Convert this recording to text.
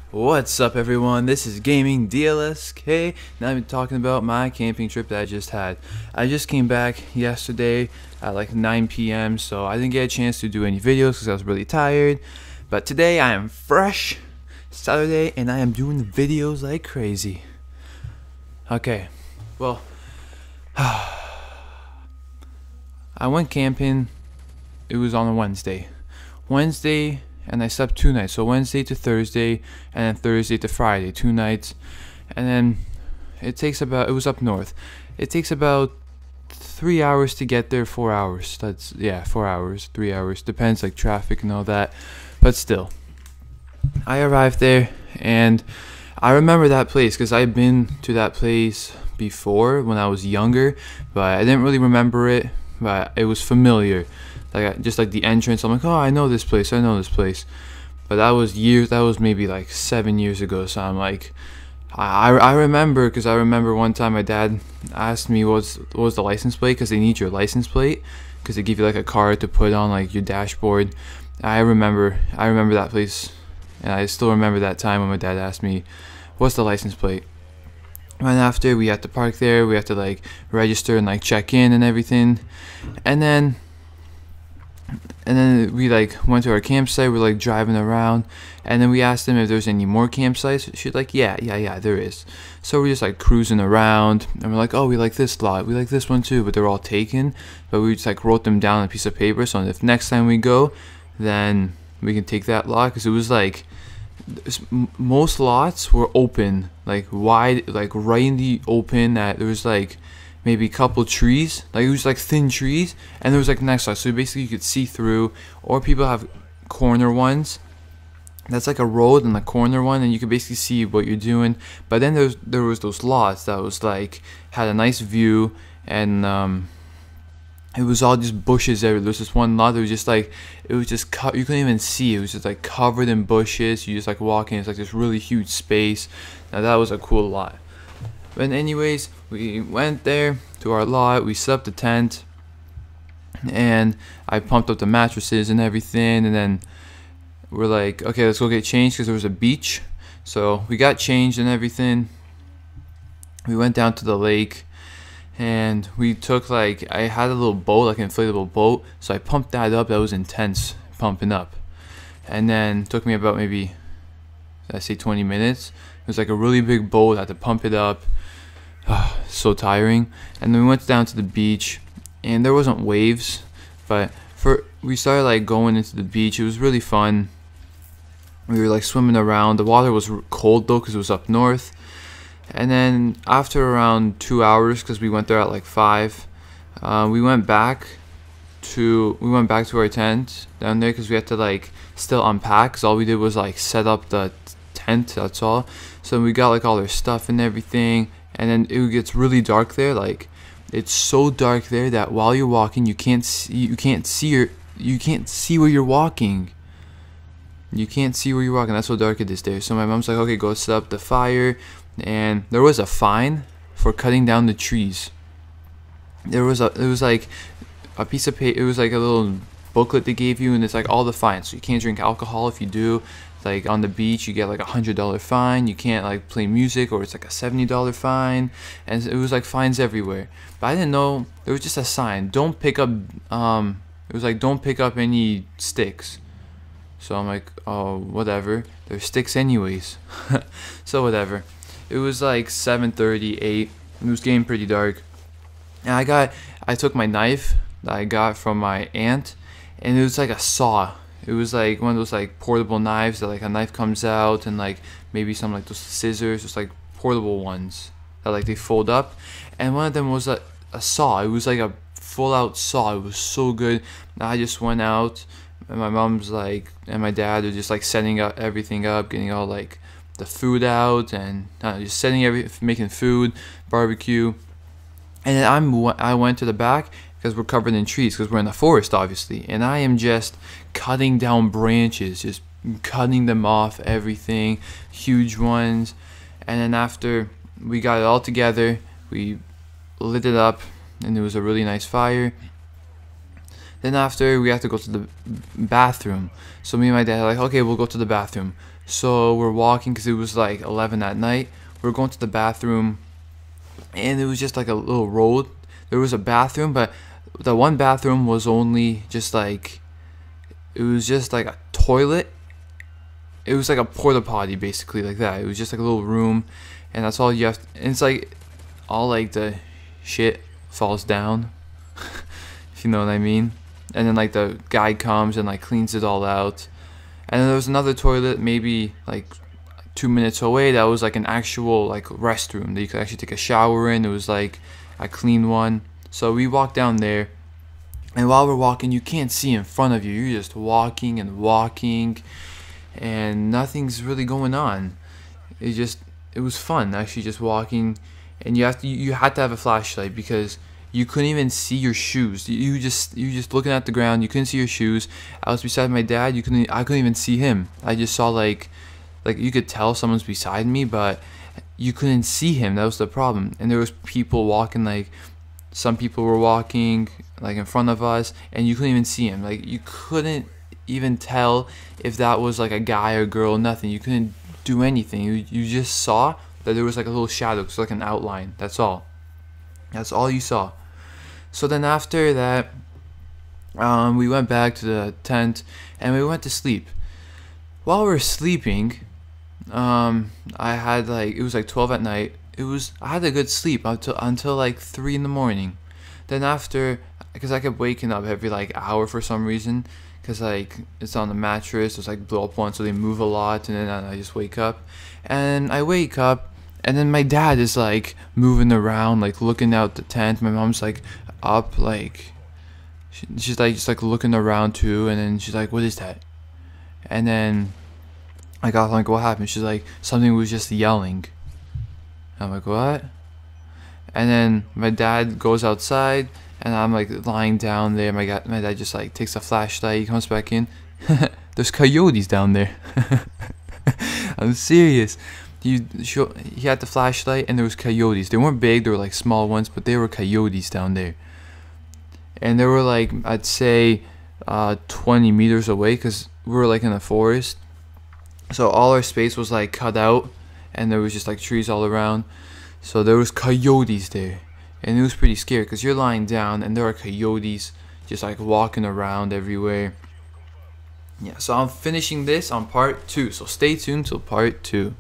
What's up, everyone? This is GamingDLSK. Now I'm talking about my camping trip that I just had. I just came back yesterday at like 9 p.m. so I didn't get a chance to do any videos because I was really tired. But today I am fresh, Saturday, and I am doing videos like crazy. Okay, well, I went camping. It was on a Wednesday. And I slept 2 nights, so Wednesday to Thursday, and then Thursday to Friday, 2 nights. And then it was up north. It takes about 3 hours to get there, 4 hours. 4 hours, 3 hours, depends, like traffic and all that. But still, I arrived there, and I remember that place because I've been to that place before when I was younger, but I didn't really remember it, but it was familiar. Like, just like the entrance, I'm like, oh, I know this place. But that was maybe like 7 years ago. So I'm like, I remember, because I remember one time my dad asked me what was the license plate, because they need your license plate, because they give you like a card to put on like your dashboard. I remember that place, and I still remember that time when my dad asked me, what's the license plate? Right after, we had to park there, we had to like register and like check in and everything, and then we like went to our campsite. We're like driving around, and then we asked them if there's any more campsites. She's like, yeah, there is. So we're just like cruising around, and we're like, oh, we like this lot, we like this one too, but they're all taken. But we just like wrote them down on a piece of paper, so if next time we go, then we can take that lot, because it was like most lots were open, like wide, like right in the open, that there was like maybe a couple trees, like it was like thin trees, and there was like next lot, so basically you could see through. Or people have corner ones, that's like a road and a corner one, and you could basically see what you're doing. But then there was those lots that was like had a nice view, and it was all just bushes everywhere. There was this one lot that was just like, you couldn't even see, it was just like covered in bushes. You just like walk in, it's like this really huge space. Now that was a cool lot. But anyways, we went there to our lot, we set up the tent, and I pumped up the mattresses and everything, and then we're like, okay, let's go get changed, because there was a beach. So we got changed and everything. We went down to the lake, and we took like, I had a little boat, like an inflatable boat, so I pumped that up. That was intense, pumping up. And then it took me about maybe, I say 20 minutes. It was like a really big boat, I had to pump it up. So tiring. And then we went down to the beach, and there wasn't waves, but we started like going into the beach. It was really fun. We were like swimming around. The water was cold though, because it was up north. And then after around 2 hours, because we went there at like 5, we went back to our tent down there, because we had to like still unpack, because all we did was like set up the tent, that's all. So we got like all our stuff and everything. And then it gets really dark there. Like, it's so dark there that while you're walking, you can't see where you're walking. You can't see where you're walking. That's how dark it is there. So my mom's like, okay, go set up the fire. And there was a fine for cutting down the trees. It was like a piece of paper. It was like a little booklet they gave you, and it's like all the fines. So you can't drink alcohol if you do. Like on the beach, you get like $100 fine. You can't like play music, or it's like a $70 fine. And it was like fines everywhere. But I didn't know, there was just a sign, don't pick up it was like, don't pick up any sticks. So I'm like, oh, whatever, there's sticks anyways. So whatever. It was like 7:30, 8. It was getting pretty dark, and I took my knife that I got from my aunt, and it was like a saw. It was like one of those like portable knives that like a knife comes out, and like maybe some like those scissors, just like portable ones that like they fold up. And one of them was a saw. It was like a full out saw. It was so good. I just went out, and my mom's like, and my dad are just like setting up everything up, getting all like the food out, and just making food, barbecue. And then I went to the back, because we're covered in trees, because we're in the forest obviously, and I am just cutting down branches, just cutting them off, everything, huge ones. And then after we got it all together, we lit it up, and it was a really nice fire. Then after, we have to go to the bathroom. So me and my dad are like, okay, we'll go to the bathroom. So we're walking because it was like 11 at night. We're going to the bathroom, and it was just like a little road. There was a bathroom, but the one bathroom was only just like, it was just like a toilet. It was like a porta potty, basically, like that. It was just like a little room, and that's all you have to, and it's like all like the shit falls down, if you know what I mean. And then like the guy comes and like cleans it all out. And then there was another toilet maybe like 2 minutes away that was like an actual like restroom that you could actually take a shower in. It was like a clean one. So we walked down there, and while we're walking, you can't see in front of you. You're just walking and walking, and nothing's really going on. It was fun actually, just walking. And you had to have a flashlight because you couldn't even see your shoes. You just looking at the ground. You couldn't see your shoes. I was beside my dad. I couldn't even see him. I just saw like you could tell someone's beside me, but you couldn't see him. That was the problem. And there was people walking, like some people were walking like in front of us, and you couldn't even see him. Like you couldn't even tell if that was like a guy or girl. Nothing. You couldn't do anything. You just saw that there was like a little shadow, so like an outline. That's all. That's all you saw. So then after that, we went back to the tent and we went to sleep. While we were sleeping, I had like, it was like 12 at night. I had a good sleep until like 3 in the morning. Then after, because I kept waking up every like hour for some reason, because like it's on the mattress, it's like blow up one, so they move a lot, and then I just wake up. And I wake up, and then my dad is like moving around, like looking out the tent. My mom's like up, like she's like just like looking around too, and then she's like, "What is that?" And then I got like, "What happened?" She's like, "Something was just yelling." I'm like, "What?" And then my dad goes outside, and I'm like lying down there. My dad just like takes a flashlight. He comes back in. There's coyotes down there. I'm serious. He had the flashlight, and there was coyotes. They weren't big, they were like small ones, but they were coyotes down there. And they were like, I'd say 20 meters away, because we were like in a forest. So all our space was like cut out, and there was just like trees all around. So there was coyotes there, and it was pretty scary because you're lying down and there are coyotes just like walking around everywhere. Yeah, so I'm finishing this on part 2, so stay tuned till part 2.